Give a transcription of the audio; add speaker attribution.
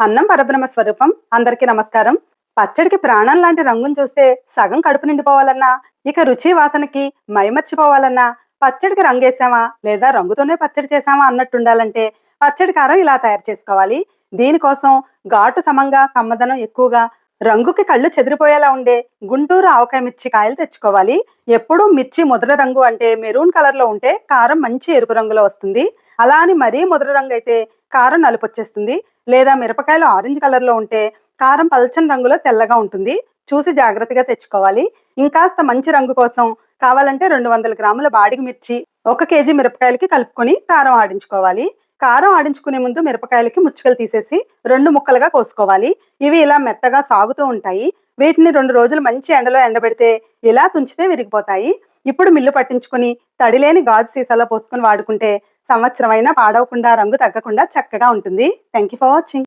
Speaker 1: అన్నం పరబ్రహ్మ స్వరూపం. అందరికీ నమస్కారం. పచ్చడికి ప్రాణం లాంటి రంగును చూస్తే సగం కడుపు నిండిపోవాలన్నా, ఇక రుచి వాసనకి మైమర్చిపోవాలన్నా, పచ్చడికి రంగేసామా లేదా రంగుతోనే పచ్చడి చేసామా అన్నట్టుండాలంటే పచ్చడి కారం ఇలా తయారు చేసుకోవాలి. దీనికోసం ఘాటు సమంగా, కమ్మదనం ఎక్కువగా, రంగుకి కళ్ళు చెదిరిపోయేలా ఉండే గుంటూరు ఆవకాయ మిర్చి కాయలు తెచ్చుకోవాలి. ఎప్పుడూ మిర్చి ముదర రంగు అంటే మెరూన్ కలర్‌లో ఉంటే కారం మంచి ఎరుపు రంగులో వస్తుంది. అలా అని మరీ ముదర రంగు అయితే కారం నలుపొచ్చేస్తుంది. లేదా మిరపకాయలు ఆరెంజ్ కలర్‌లో ఉంటే కారం పల్చని రంగులో తెల్లగా ఉంటుంది. చూసి జాగ్రత్తగా తెచ్చుకోవాలి. ఇంకాస్త మంచి రంగు కోసం కావాలంటే 200 గ్రాముల బాడిగ మిర్చి, 1 కేజీ మిరపకాయలకి కలుపుకొని కారం ఆడించుకోవాలి. కారం ఆడించుకునే ముందు మిరపకాయలకి ముచ్చుకలు తీసేసి 2 ముక్కలుగా కోసుకోవాలి. ఇవి ఇలా మెత్తగా సాగుతూ ఉంటాయి. వీటిని 2 రోజులు మంచి ఎండలో ఎండబెడితే ఇలా తుంచితే విరిగిపోతాయి. ఇప్పుడు మిల్లు పట్టించుకొని తడిలేని గాజు సీసాలో పోసుకొని వాడుకుంటే సంవత్సరమైనా పాడవకుండా రంగు తగ్గకుండా చక్కగా ఉంటుంది. Thank you for watching.